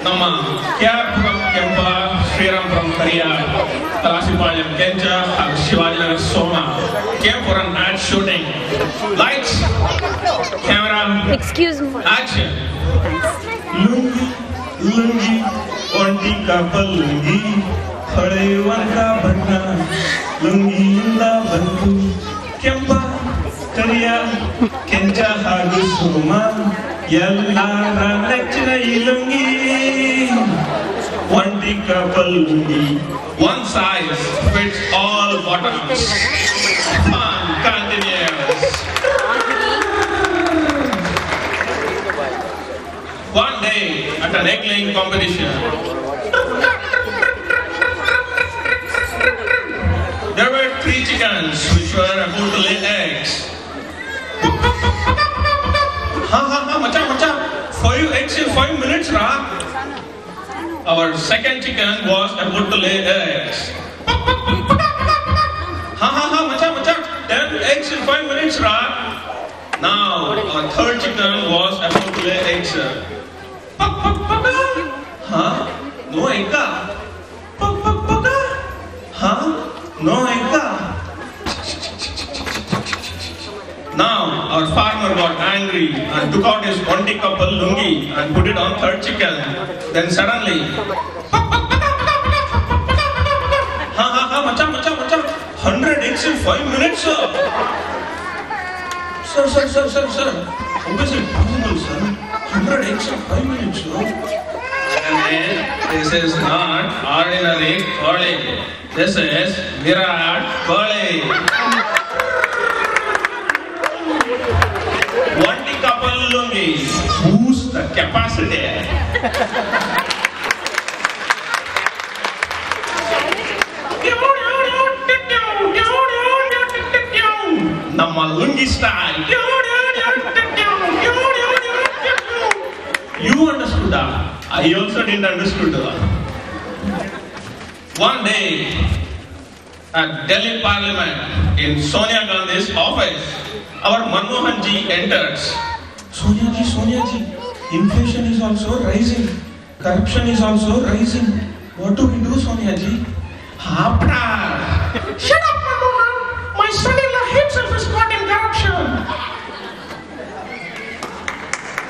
ನಮ್ಮ KR Puram Kempa, Sriram from Korea, Kalasipalayam Kencha, and Shivajinagar Soma came for an ad shooting. Lights, camera, Excuse me. action. Lungi, lungi, onti kapal lungi, ಹೊಳೆಯುವಂತ ಬಣ್ಣ ಲುಂಗಿಯಿಂದ ಬಂತು ಕೆಂಪ ಕರಿಯ ಕೆಂಚ ಹಾಗೂ ಸೋಮ ಎಲ್ಲರ ನೆಚ್ಚಿನ ಈ ಲುಂಗಿ ಒಂಟಿ couple lungi one size fits all bottoms. Fun continues. One day at an egg laying competition, there were 3 chickens which were about to lay eggs. Macha, 5 eggs in 5 minutes, ra? Our second chicken was about to lay eggs. Macha, 10 eggs in 5 minutes, ra? Now, our third chicken was about to lay eggs. No egg? No egg. Now our farmer got angry and took out his onti couple lungi and put it on third chicken. Then suddenly, macha, 100 eggs in 5 minutes, sir. Sir. How is it possible, sir? 100 eggs in 5 minutes, sir. This is not ordinary Kohli. This is Virat Kohli. Onti couple lungi boost the capacity. Namma lungi style. You understood that? I also didn't understood that. One day at Delhi Parliament in Sonia Gandhi's office, our Manmohan ji enters. Sonia ji, inflation is also rising. Corruption is also rising. What do we do, Sonia ji? Hapda! Shut up, Manmohan! My son-in-law himself is caught in corruption.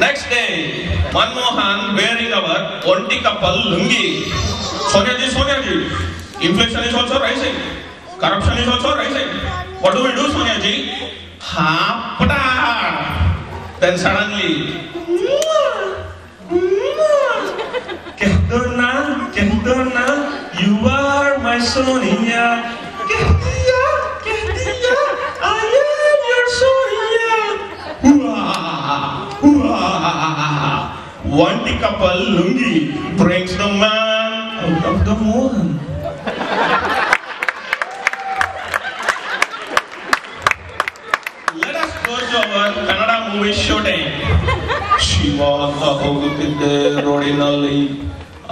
Next day, Manmohan wearing our onti couple lungi. Sonia ji, inflation is also rising. Corruption is also rising. What do we do, Sonia ji? Hapda! Then suddenly, Kehdona, you are my Sonia. Kehdiya, I am your Sonia. Onti couple lungi brings the man out of the mohan. Let us go to our Kannada movie shooting. ಶಿವಾಗ ಹೋಗುತ್ತಿದ್ದೆ ರೋಡಿನಲ್ಲಿ,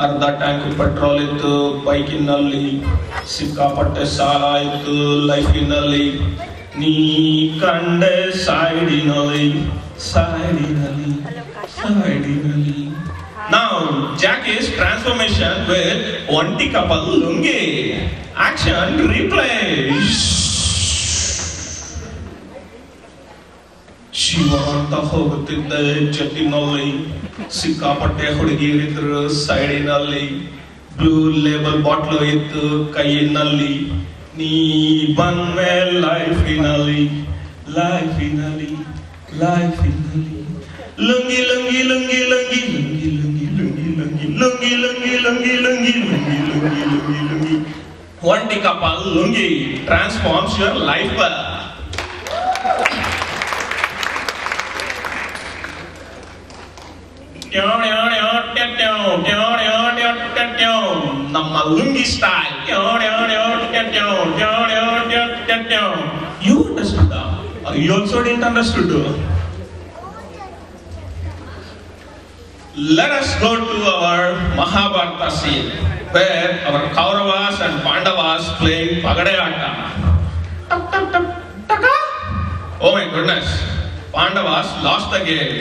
ಅರ್ಧ tank petrol ಇತ್ತು ಬೈಕಿನಲ್ಲಿ, ಸಿಕ್ಕಾಪಟ್ಟೆ ಸಾಲ ಇತ್ತು ಲೈಫಿನಲ್ಲಿ, ನೀ ಕಂಡೆ ಸೈಡಿನಲ್ಲಿ. Now Jackie's transformation with onti couple lungi. Action replay. Shiva ಅಂತ ಹೋಗುತ್ತಿದ್ದೆ ಜಟ್ಟಿನಲ್ಲಿ, ಸಿಕ್ಕಾಪಟ್ಟೆ ಹುಡುಗಿಯರಿದ್ರು ಸೈಡಿನಲ್ಲಿ, ಬ್ಲೂ ಲೇಬಲ್ ಬಾಟ್ಲು ಇತ್ತು ಕೈಯಿನಲ್ಲಿ, ನೀ ಬಂದ್ಮೇ ಲೈಫಿನಲ್ಲಿ. Lungi. Onti couple lungi transforms your life. Namma lungi style. You understood that? Or you also didn't understood? Let us go to our Mahabharata scene, where our Kauravas and Pandavas playing Pagadayata. Oh my goodness, Pandavas lost the game.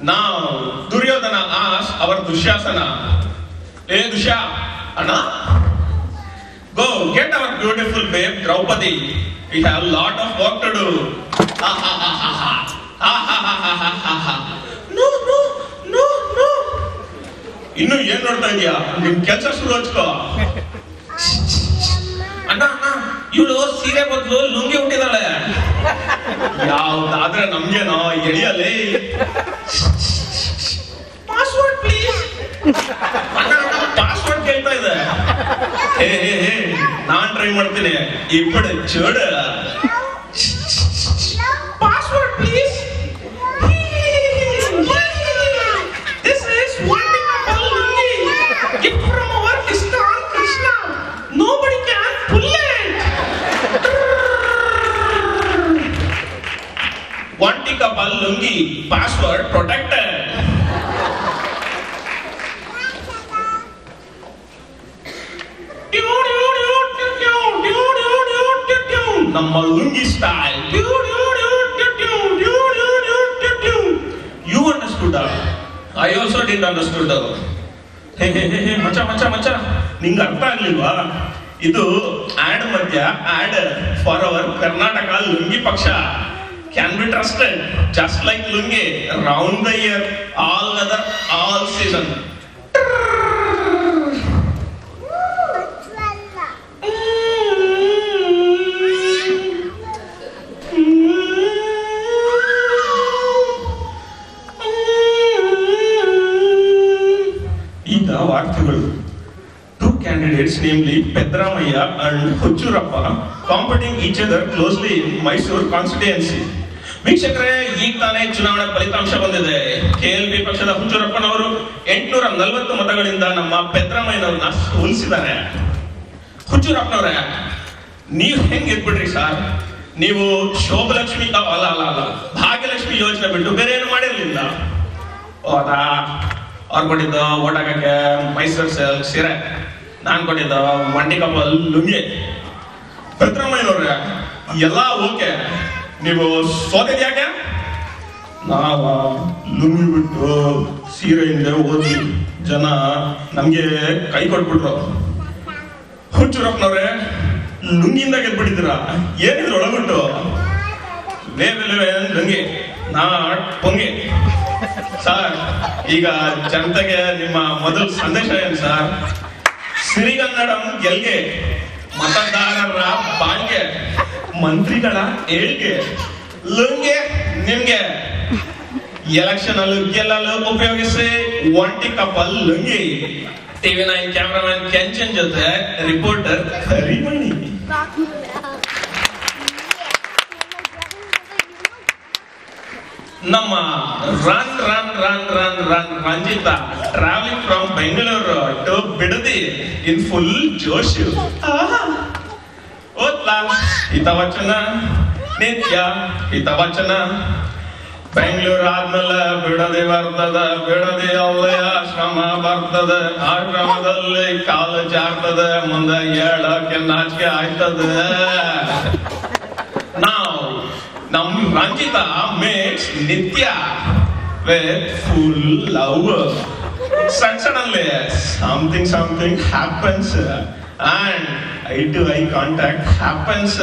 Now Duryodhana asked our Dushyasana, "Hey Dushya, Anna, go get our beautiful babe Draupadi. We have a lot of work to do." Ha ha ha ha ha. Ha ha ha ha ha ha. No no no no. ಇನ್ನು ಏನ್ ನೋಡ್ತಾ ಇದೀಯಾ? ನಿಮ್ ಕೆಲಸ ಶುರು ಹಚ್ಕೋ. ಅಣ್ಣ ಇವಳು ಸೀರೆ ಬದಲು ಲುಂಗಿ ಹುಟ್ಟಿದಾಳೆ. ಯಾವ್ದಾದ್ರೆ ನಮ್ಗೇನೋ ಎಳಿಯಲೇ. Password please. ಪಾಸ್ವರ್ಡ್ ಕೇಳ್ತಾ ಇದೆ. ಹೇ ಹೇ ಹೇ ನಾನ್ ಟ್ರೈ ಮಾಡ್ತೀನಿ. ಇಪ್ಪಡೆ ಚೋಡ. Password please. This is wonderful lungi. Gift from our Distant Krishna. Nobody can pull it. Vantikapal lungi. Password protected. ನಮ್ಮ lungi style. You understood that? I also didn't understood that. ಹೇ ಹೇ ಹೇ ಮಚ್ಚ ಮಚ್ಚ ಮಚ್ಚ ನಿಂಗೆ ಅರ್ಥ ಆಗ್ಲಿಲ್ವಾ? ಇದು ಆಡ್ ಮಧ್ಯ ad for our Karnataka lungi ಪಕ್ಷ. Can be trusted just like lungi round the year all weather all season. ವಾಕ್ಯಗಳು. Two candidates, namely Peddramaiah and Huchurappa, competing each other closely in Mysore constituency. ವೀಕ್ಷಕರೇ, ಈಗ ತಾನೇ ಚುನಾವಣೆ ಫಲಿತಾಂಶ ಬಂದಿದೆ. KLP ಪಕ್ಷದ ಹುಚ್ಚುರಪ್ಪನವರು 840 ಮತಗಳಿಂದ ನಮ್ಮ ಪೆದ್ರಾಮಯ್ಯನವ್ರನ್ನ ಸೋಲಿಸಿದ್ದಾರೆ. ಹುಚ್ಚುರಪ್ಪನವ್ರೆ, ನೀವು ಹೆಂಗ್ ಗೆದ್ಬಿಟ್ರಿ ಸರ್? ನೀವು ಶೋಭಲಕ್ಷ್ಮಿ ಅಲ್ಲ ಅಲ್ಲ ಅಲ್ಲ ಭಾಗ್ಯಲಕ್ಷ್ಮಿ ಯೋಜನೆ ಬಿಟ್ಟು ಬೇರೆ ಏನು ಮಾಡಿರ್ಲಿಲ್ಲ. ಹೌದಾ? ಅವ್ರು ಕೊಟ್ಟಿದ್ದ ಓಟ್ ಹಾಕಕ್ಕೆ ಮೈಸೂರು ಸಿಲ್ಕ್ ಸೀರೆ, ನಾನ್ ಕೊಟ್ಟಿದ್ದ ವಂಟಿಕಪ್ಪಲ್ ಲುಂಗಿ. ಪೆದ್ರಾಮಯ್ಯನವ್ರೆ, ಎಲ್ಲ ಓಕೆ, ನೀವು ಸೋತಿದ್ ಯಾಕೆ? ನಾವ ಲುಂಗಿ ಬಿಟ್ಟು ಸೀರೆಯಿಂದ ಓದಿ ಜನ ನಮ್ಗೆ ಕೈ ಕೊಟ್ಬಿಟ್ರು. ಹುಚ್ಚುರಪ್ಪನವ್ರೆ, ಲುಂಗಿಯಿಂದ ಗೆದ್ಬಿಟ್ಟಿದ್ದೀರ, ಏನಿದ್ರು ಒಳಬಿಟ್ಟು ಲುಂಗಿ ನಾಟ್ ಪೊಂಗಿ. ಸರ್, ಈಗ ಜನತೆಗೆ ನಿಮ್ಮ ಮೊದಲ ಸಂದೇಶ ಏನು ಸರ್? ಸಿರಿಗನ್ನಡಂ ಗೆಲ್ಗೆ, ಮತದಾರರ ಬಾಳ್ಗೆ, ಮಂತ್ರಿಗಳ ಏಳ್ಗೆ, ಲುಂಗೆ ನಿಮ್ಗೆ. ಎಲೆಕ್ಷನ್ ಅಲ್ಲಿ ಗೆಲ್ಲಲು ಉಪಯೋಗಿಸಿ ವಂಟಿಕಪ್ಪಲ್ ಲುಂಗಿ. TV9 ಕ್ಯಾಮರಾಮನ್ ಕೆಂಚನ್ ಜೊತೆ ರಿಪೋರ್ಟರ್ ಕರಿಮಣಿ. ನಮ್ಮ ರನ್ ರನ್ ರನ್ ರನ್ ರನ್ Ranjita travelling from Bengaluru to Bidadi in full josh. ಓದ್ಲಾ ಹಿತವಚನ, ನಿತ್ಯ ಹಿತವಚನ. ಬೆಂಗಳೂರು ಆದ್ಮೇಲೆ ಬಿಡದಿ ಬರ್ತದ, ಬಿಡದಿ ಅಲ್ಲೇ ಆಶ್ರಮ ಬರ್ತದ, ಆಶ್ರಮದಲ್ಲಿ ಕಾಲು ಜಾರ್ತದ, ಮುಂದೆ ಹೇಳಕ್ಕೆ ನಾಚಿಕೆ ಆಯ್ತದ. ನಾವು ನಮ್ ರಂಜಿತಾ ಮೇಕ್ಸ್ ನಿತ್ಯ with full love. Suddenly something happens and eye to eye contact happens.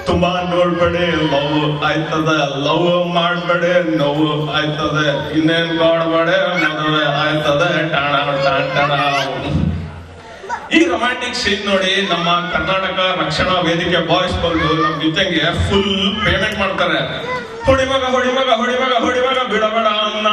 ತುಂಬಾ ನೋಡ್ಬೇಡಿ, ಲವ್ ಆಯ್ತದ. ಲವ್ ಮಾಡ್ಬೇಡಿ, ನೋವು ಆಯ್ತದ. ಇನ್ನೇನ್ ಕೊಡ್ಬೇಡಿ, ಮದುವೆ ಆಯ್ತದ. ಟಾಣ ಟಾಣ ಟಾಣ. ಈ ರೊಮ್ಯಾಂಟಿಕ್ ಸೀನ್ ನೋಡಿ ನಮ್ಮ ಕರ್ನಾಟಕ ರಕ್ಷಣಾ ವೇದಿಕೆ ಬಾಯ್ಸ್ ಬಂದು ನಮ್ ನಿತ್ಯಂಗೆ ಫುಲ್ ಪೇಮೆಂಟ್ ಮಾಡ್ತಾರೆ. ಹೊಡಿಮಗ ಹೊಡಿಮಗ ಹೊಡಿಮಗ ಹೊಡಿಮಗ ಬಿಡಬೇಡ ಅನ್ನ.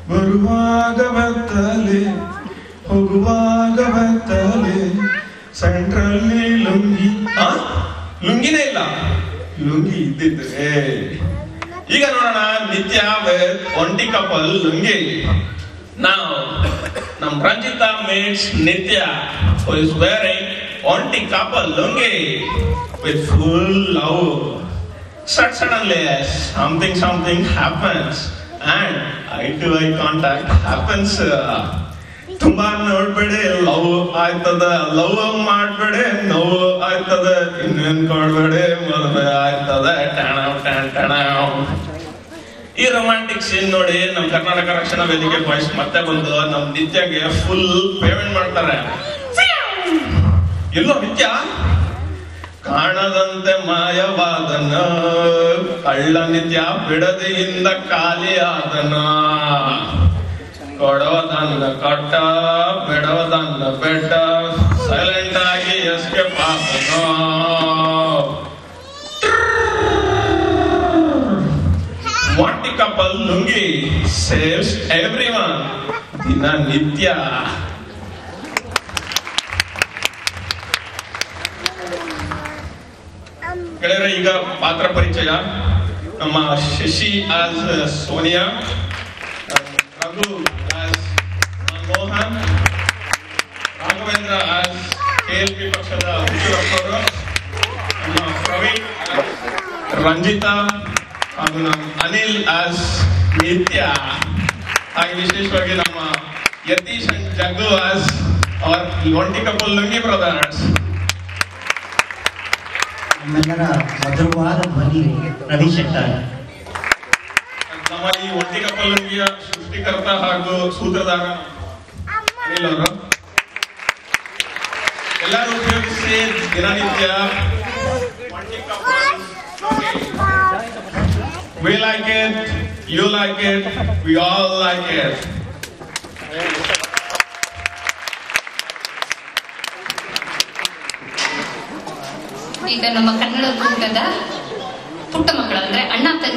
ಬರುವಾಗ ಬರ್ತಲೆ, ಹೋಗುವಾಗ ಬರ್ತಲೆ, ಸೆಂಟ್ರಲ್ಲಿ ಲುಂಗಿ. ಲುಂಗಿನೇ ಇಲ್ಲ, ಲುಂಗಿ ಇದ್ದಿದ್ರೆ. ಈಗ ನೋಡೋಣ ನಿತ್ಯ ವಂಟಿಕಪ್ಪಲ್ ಲುಂಗಿ. ನಾವು ನಮ್ Ranjita mates Nitya who is wearing Vontikoppal lungi with full love. Suddenly something happens and eye to eye contact happens. ತುಂಬಾ ನೋಡ್ಬೇಡಿ ಲವ್ ಆಯ್ತದ, ಲವ್ ಮಾಡ್ಬೇಡಿ ನೋವು ಆಯ್ತದ, ಇನ್ನೇನ್ ಕೊಡ್ಬೇಡಿ ಮದುವೆ ಆಯ್ತದ. ಈ ರೊಮ್ಯಾಂಟಿಕ್ ಸೀನ್ ನೋಡಿ ನಮ್ ಕರ್ನಾಟಕ ರಕ್ಷಣಾ ವೇದಿಕೆ ಬಾಯ್ಸ್ ಮತ್ತೆ ಬಂದು ನಮ್ ನಿತ್ಯಗೆ ಫುಲ್ ಪೇಮೆಂಟ್ ಮಾಡ್ತಾರೆ. ಎಲ್ಲೋ ನಿತ್ಯ ಕಾಣದಂತೆ ಮಾಯವಾದನ, ಕಳ್ಳ ನಿತ್ಯ ಬಿಡದಿಯಿಂದ ಖಾಲಿ ಆದನ, ಕೊಡೋದನ್ನ ಕಟ್ಟ ಬಿಡೋದನ್ನ ಬೆಟ್ಟ, ಸೈಲೆಂಟ್ ಆಗಿ escape ಆದನ. Wanty couple lungi saves everyone. ದಿನ ನಿತ್ಯ. ಗೆಳೆಯರೆ, ಈಗ ಪಾತ್ರ ಪರಿಚಯ. ನಮ್ಮ Shashi as Sonia, Raghu as Manmohan, Raghavendra as KLP ಪಕ್ಷದ ಹುಚ್ಚುರಪ್ಪರು, ನಮ್ಮ ಪ್ರವೀಣ್ ರಂಜಿತಾ ಹಾಗೂ ನಮ್ಮ ಅನಿಲ್ ಆಸ್ ನಿತ್ಯ, ಹಾಗೆ ವಿಶೇಷವಾಗಿ ನಮ್ಮ Yatish and Jaggu as our ಒಂಟಿ ಕಪಲ್ ಲುಂಗಿ ಬ್ರದರ್ಸ್. ನಮ್ಮೆಲ್ಲರ ಮಧುರವಾದ ಧ್ವನಿ ರವಿಶಂಕರ್. ನಮ್ಮ ಈ ಒಂಟಿ ಕಪಲ್ ಲುಂಗಿಯ ಸೃಷ್ಟಿಕರ್ತ ಹಾಗೂ ಸೂತ್ರಧಾರ ಅನಿಲ್ ಅವರು. ಎಲ್ಲರೂ ಉಪಯೋಗಿಸಿ ದಿನನಿತ್ಯ ಒಂಟಿ couple. We like it, you like it, we all like it. ಈಗ ನಮ್ಮ ಕನ್ನಡ ಕೂಟದ ಪುಟ್ಟ ಮಕ್ಕಳು ಅಂದ್ರೆ ಅಣ್ಣ ತಂಗಿ